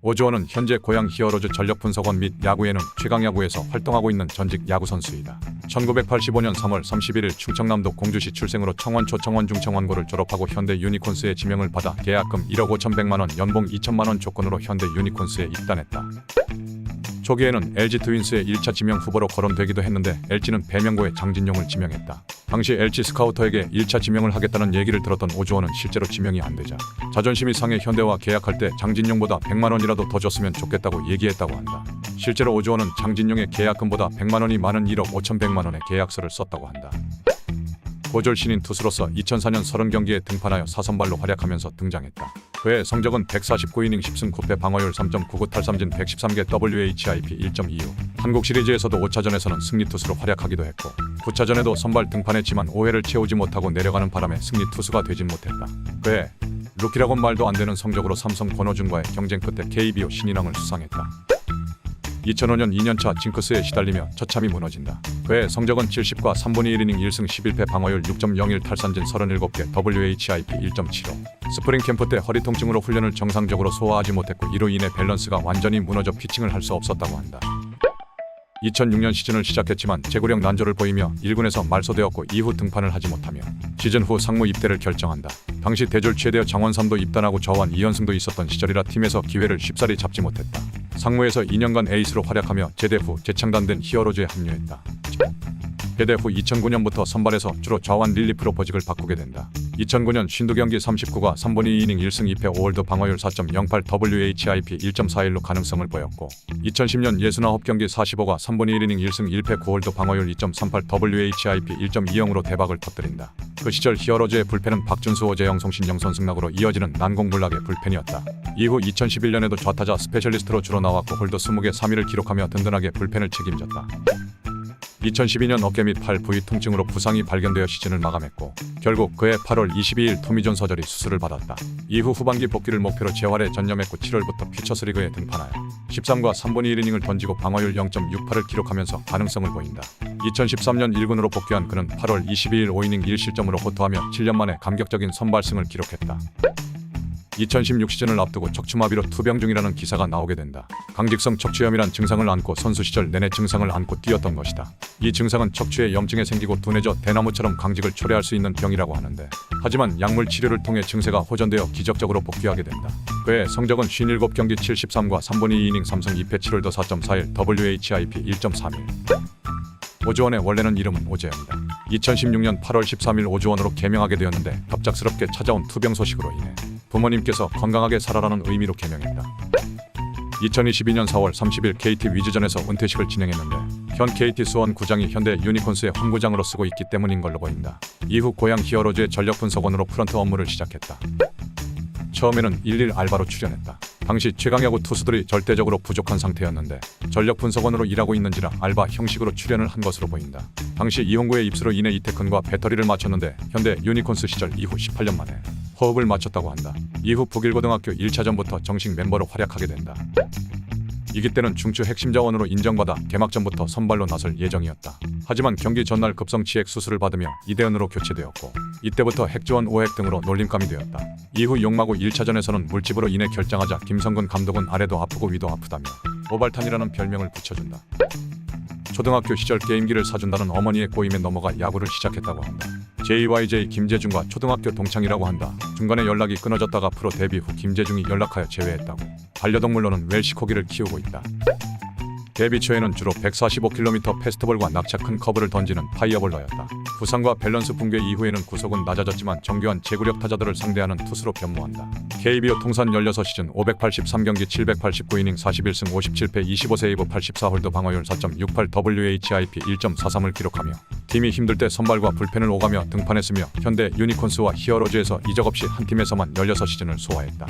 오주원은 현재 고양 히어로즈 전력분석원 및 야구예능 최강야구에서 활동하고 있는 전직 야구선수이다. 1985년 3월 31일 충청남도 공주시 출생으로 청원 초청원 중청원고를 졸업하고 현대 유니콘스의 지명을 받아 계약금 1억 5,100만원, 연봉 2천만원 조건으로 현대 유니콘스에 입단했다. 초기에는 LG 트윈스의 1차 지명 후보로 거론되기도 했는데 LG는 배명고에 장진용을 지명했다. 당시 LG 스카우터에게 1차 지명을 하겠다는 얘기를 들었던 오주원은 실제로 지명이 안 되자 자존심이 상해 현대와 계약할 때 장진용보다 100만원이라도 더 줬으면 좋겠다고 얘기했다고 한다. 실제로 오주원은 장진용의 계약금보다 100만원이 많은 1억 5,100만원의 계약서를 썼다고 한다. 고졸 신인 투수로서 2004년 30경기에 등판하여 4선발로 활약하면서 등장했다. 그의 성적은 149이닝 10승 9패 방어율 3.99 탈삼진 113개 WHIP 1.26. 한국 시리즈에서도 5차전에서는 승리 투수로 활약하기도 했고 9차전에도 선발 등판했지만 5회를 채우지 못하고 내려가는 바람에 승리 투수가 되진 못했다. 그의 루키라고 말도 안 되는 성적으로 삼성 권호준과의 경쟁 끝에 KBO 신인왕을 수상했다. 2005년 2년차 징크스에 시달리며 처참히 무너진다. 그의 성적은 70과 3분의 1이닝 1승 11패 방어율 6.01 탈삼진 37개 WHIP 1.75. 스프링 캠프 때 허리 통증으로 훈련을 정상적으로 소화하지 못했고 이로 인해 밸런스가 완전히 무너져 피칭을 할 수 없었다고 한다. 2006년 시즌을 시작했지만 제구력 난조를 보이며 1군에서 말소되었고 이후 등판을 하지 못하며 시즌 후 상무 입대를 결정한다. 당시 대졸 최대어 장원삼도 입단하고 저완 2연승도 있었던 시절이라 팀에서 기회를 쉽사리 잡지 못했다. 상무에서 2년간 에이스로 활약하며 제대 후 재창단된 히어로즈에 합류했다. 제대 후 2009년부터 선발에서 주로 좌완 릴리프로 보직을 바꾸게 된다. 2009년 52경기 39가 3분의 2이닝 1승 2패 5홀드 방어율 4.08 WHIP 1.41로 가능성을 보였고 2010년 69경기 45가 3분의 1이닝 1승 1패 9홀드 방어율 2.38 WHIP 1.20으로 대박을 터뜨린다. 그 시절 히어로즈의 불펜은 박준수, 오재영, 송신영, 손승락으로 이어지는 난공불락의 불펜이었다. 이후 2011년에도 좌타자 스페셜리스트로 주로 나왔고 홀드 20개 3위를 기록하며 든든하게 불펜을 책임졌다. 2012년 어깨 및 팔 부위 통증으로 부상이 발견되어 시즌을 마감했고 결국 그해 8월 22일 토미존 서저리 수술을 받았다. 이후 후반기 복귀를 목표로 재활에 전념했고 7월부터 퓨처스리그에 등판하여 13과 3분의 1이닝을 던지고 방어율 0.68을 기록하면서 가능성을 보인다. 2013년 1군으로 복귀한 그는 8월 22일 5이닝 1실점으로 호투하며 7년 만에 감격적인 선발승을 기록했다. 2016 시즌을 앞두고 척추마비로 투병 중이라는 기사가 나오게 된다. 강직성 척추염이란 증상을 안고 선수 시절 내내 증상을 안고 뛰었던 것이다. 이 증상은 척추에 염증이 생기고 둔해져 대나무처럼 강직을 초래할 수 있는 병이라고 하는데 하지만 약물 치료를 통해 증세가 호전되어 기적적으로 복귀하게 된다. 그의 성적은 57경기 73과 3분의 2이닝 3승 2패 7홀드 4.41 WHIP 1.31. 오주원의 원래는 이름은 오재영이다. 2016년 8월 13일 오주원으로 개명하게 되었는데 갑작스럽게 찾아온 투병 소식으로 인해 부모님께서 건강하게 살아라는 의미로 개명했다. 2022년 4월 30일 KT 위즈전에서 은퇴식을 진행했는데 현 KT 수원 구장이 현대 유니콘스의 홈구장으로 쓰고 있기 때문인 걸로 보인다. 이후 고양 히어로즈의 전력분석원으로 프런트 업무를 시작했다. 처음에는 일일 알바로 출연했다. 당시 최강야구 투수들이 절대적으로 부족한 상태였는데 전력 분석원으로 일하고 있는지라 알바 형식으로 출연을 한 것으로 보인다. 당시 이홍구의 입수로 인해 이태근과 배터리를 맞췄는데 현대 유니콘스 시절 이후 18년 만에 호흡을 맞췄다고 한다. 이후 북일고등학교 1차전부터 정식 멤버로 활약하게 된다. 이기 때는 중추 핵심 자원으로 인정받아 개막전부터 선발로 나설 예정이었다. 하지만 경기 전날 급성치액 수술을 받으며 이대은으로 교체되었고 이때부터 핵지원 5핵 등으로 놀림감이 되었다. 이후 용마고 1차전에서는 물집으로 인해 결장하자 김성근 감독은 아래도 아프고 위도 아프다며 오발탄이라는 별명을 붙여준다. 초등학교 시절 게임기를 사준다는 어머니의 꼬임에 넘어가 야구를 시작했다고 한다. JYJ 김재중과 초등학교 동창이라고 한다. 중간에 연락이 끊어졌다가 프로 데뷔 후 김재중이 연락하여 재회했다고. 반려동물로는 웰시코기를 키우고 있다. 데뷔 초에는 주로 145km 패스트볼과 낙차 큰 커브를 던지는 파이어볼러였다. 부상과 밸런스 붕괴 이후에는 구속은 낮아졌지만 정교한 제구력 타자들을 상대하는 투수로 변모한다. KBO 통산 16시즌 583경기 789이닝 41승 57패 25세이브 84홀드 방어율 4.68 WHIP 1.43을 기록하며 팀이 힘들 때 선발과 불펜을 오가며 등판했으며 현대 유니콘스와 히어로즈에서 이적 없이 한 팀에서만 16시즌을 소화했다.